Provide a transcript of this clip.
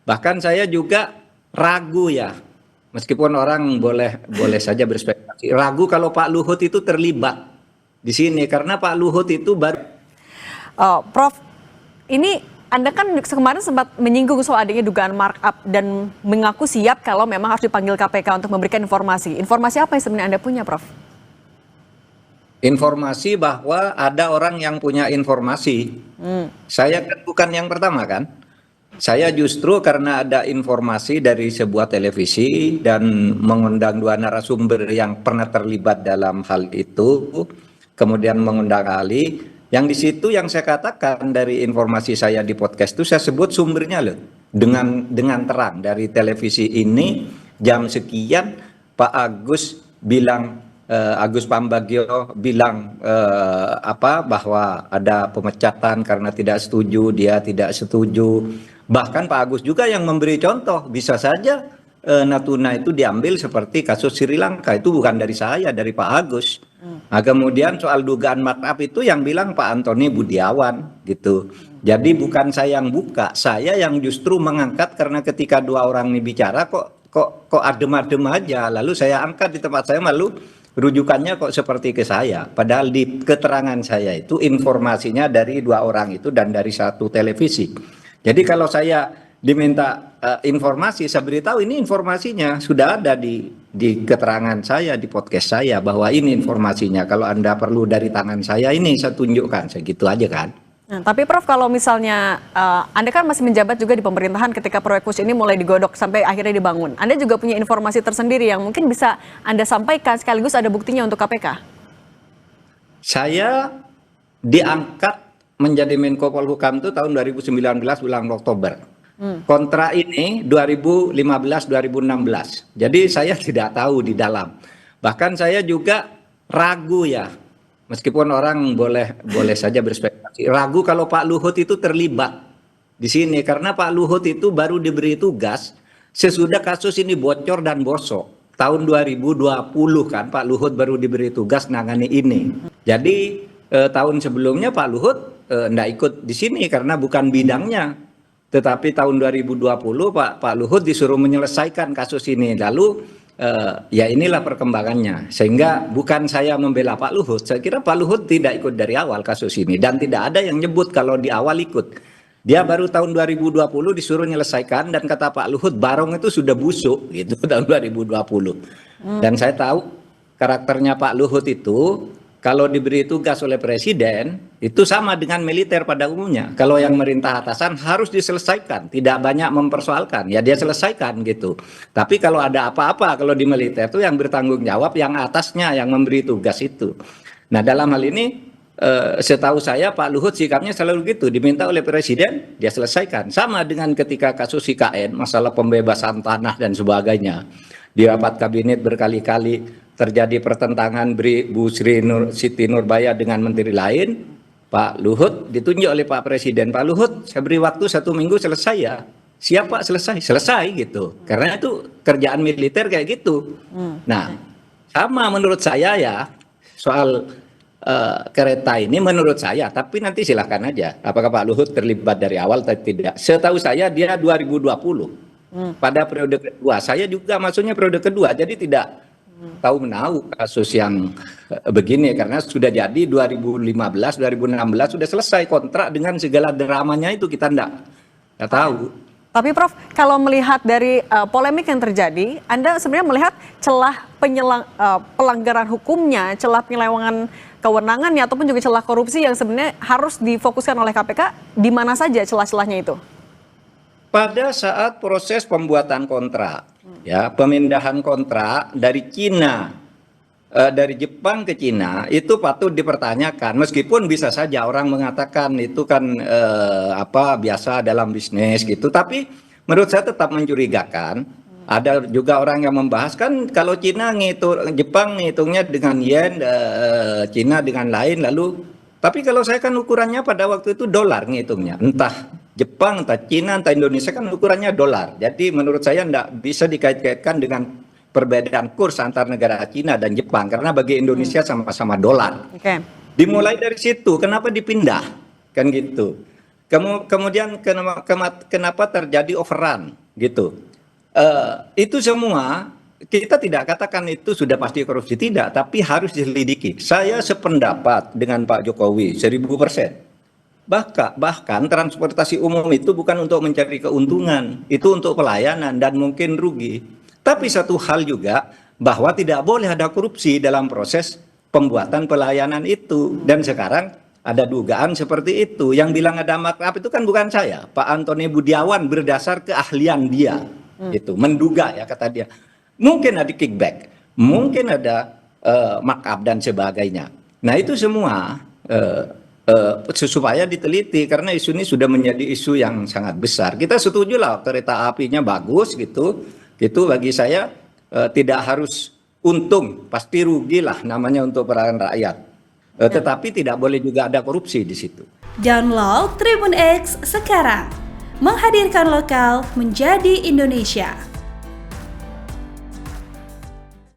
Bahkan saya juga ragu ya, meskipun orang boleh saja berspekulasi, ragu kalau Pak Luhut itu terlibat di sini karena Pak Luhut itu baru. Prof, ini Anda kan kemarin sempat menyinggung soal adanya dugaan markup dan mengaku siap kalau memang harus dipanggil KPK untuk memberikan informasi. Informasi apa yang sebenarnya Anda punya, Prof? Informasi bahwa ada orang yang punya informasi. Saya kan bukan yang pertama kan. Saya justru karena ada informasi dari sebuah televisi dan mengundang dua narasumber yang pernah terlibat dalam hal itu, kemudian mengundang ahli. Yang di situ yang saya katakan dari informasi saya di podcast itu saya sebut sumbernya loh dengan terang dari televisi ini jam sekian Pak Agus bilang Agus Pambagio bilang bahwa ada pemecatan karena tidak setuju, dia tidak setuju. Bahkan Pak Agus juga yang memberi contoh, bisa saja Natuna itu diambil seperti kasus Sri Lanka, itu bukan dari saya, dari Pak Agus. Nah, kemudian soal dugaan markup itu yang bilang Pak Antoni Budiawan gitu. Jadi bukan saya yang buka, saya yang justru mengangkat karena ketika dua orang ini bicara kok adem-adem aja, lalu saya angkat di tempat saya malu rujukannya kok seperti ke saya. Padahal di keterangan saya itu informasinya dari dua orang itu dan dari satu televisi. Jadi kalau saya diminta informasi, saya beritahu ini informasinya sudah ada di keterangan saya di podcast saya bahwa ini informasinya. Kalau Anda perlu dari tangan saya ini saya tunjukkan, segitu aja kan. Nah, tapi Prof, kalau misalnya Anda kan masih menjabat juga di pemerintahan ketika proyek KUS ini mulai digodok sampai akhirnya dibangun. Anda juga punya informasi tersendiri yang mungkin bisa Anda sampaikan sekaligus ada buktinya untuk KPK. Saya diangkat menjadi Menko Polhukam itu tahun 2019 bulan Oktober. Kontrak ini 2015-2016. Jadi saya tidak tahu di dalam. Bahkan saya juga ragu ya. Meskipun orang boleh saja berspekulasi, ragu kalau Pak Luhut itu terlibat di sini karena Pak Luhut itu baru diberi tugas sesudah kasus ini bocor dan bosok. Tahun 2020 kan Pak Luhut baru diberi tugas nangani ini. Jadi tahun sebelumnya Pak Luhut enggak ikut di sini karena bukan bidangnya. Tetapi tahun 2020 Pak Luhut disuruh menyelesaikan kasus ini. Lalu ya inilah perkembangannya. Sehingga bukan saya membela Pak Luhut. Saya kira Pak Luhut tidak ikut dari awal kasus ini. Dan tidak ada yang nyebut kalau di awal ikut. Dia baru tahun 2020 disuruh menyelesaikan. Dan kata Pak Luhut, barong itu sudah busuk gitu tahun 2020. Dan saya tahu karakternya Pak Luhut itu kalau diberi tugas oleh presiden, itu sama dengan militer pada umumnya. Kalau yang merintah atasan harus diselesaikan, tidak banyak mempersoalkan. Ya dia selesaikan gitu. Tapi kalau ada apa-apa, kalau di militer itu yang bertanggung jawab, yang atasnya yang memberi tugas itu. Nah dalam hal ini, setahu saya Pak Luhut sikapnya selalu gitu. Diminta oleh presiden, dia selesaikan. Sama dengan ketika kasus IKN, masalah pembebasan tanah dan sebagainya. Di rapat kabinet berkali-kali terjadi pertentangan Bu Siti Nurbaya dengan menteri lain, Pak Luhut ditunjuk oleh Pak Presiden. Pak Luhut, saya beri waktu 1 minggu selesai ya. Siap Pak, selesai gitu. Karena itu kerjaan militer kayak gitu. Nah, sama menurut saya ya, soal kereta ini menurut saya, tapi nanti silahkan aja. Apakah Pak Luhut terlibat dari awal atau tidak. Setahu saya dia 2020. Pada periode kedua, saya juga maksudnya periode kedua, jadi tidak tahu menahu kasus yang begini karena sudah jadi 2015, 2016 sudah selesai kontrak dengan segala dramanya itu kita enggak tahu. Tapi Prof, kalau melihat dari polemik yang terjadi, Anda sebenarnya melihat celah pelanggaran hukumnya, celah penyelewengan kewenangannya ataupun juga celah korupsi yang sebenarnya harus difokuskan oleh KPK di mana saja celah-celahnya itu? Pada saat proses pembuatan kontrak, ya pemindahan kontrak dari Cina, dari Jepang ke Cina itu patut dipertanyakan. Meskipun bisa saja orang mengatakan itu kan biasa dalam bisnis gitu, tapi menurut saya tetap mencurigakan. Ada juga orang yang membahas kan kalau Cina Jepang ngitungnya dengan yen, Cina dengan lain lalu. Tapi kalau saya kan ukurannya pada waktu itu dolar ngitungnya, entah Jepang, entah Cina, entah Indonesia kan ukurannya dolar. Jadi menurut saya tidak bisa dikait-kaitkan dengan perbedaan kurs antar negara Cina dan Jepang. Karena bagi Indonesia sama-sama dolar. Dimulai dari situ, kenapa dipindah? Kan gitu. Kemudian kenapa terjadi overrun gitu. Itu semua kita tidak katakan itu sudah pasti korupsi, tidak, tapi harus diselidiki. Saya sependapat dengan Pak Jokowi 1000%. Bahkan transportasi umum itu bukan untuk mencari keuntungan, itu untuk pelayanan dan mungkin rugi. Tapi satu hal juga bahwa tidak boleh ada korupsi dalam proses pembuatan pelayanan itu. Dan sekarang ada dugaan seperti itu. Yang bilang ada markup itu kan bukan saya, Pak Antoni Budiawan, berdasar keahlian dia. Itu menduga ya, kata dia. Mungkin ada kickback, mungkin ada markup dan sebagainya. Nah itu semua supaya diteliti, karena isu ini sudah menjadi isu yang sangat besar. Kita setuju lah kereta apinya bagus gitu. Itu bagi saya tidak harus untung, pasti rugi lah namanya untuk perorangan rakyat. Tetapi tidak boleh juga ada korupsi di situ. Download Tribun X sekarang, menghadirkan lokal menjadi Indonesia.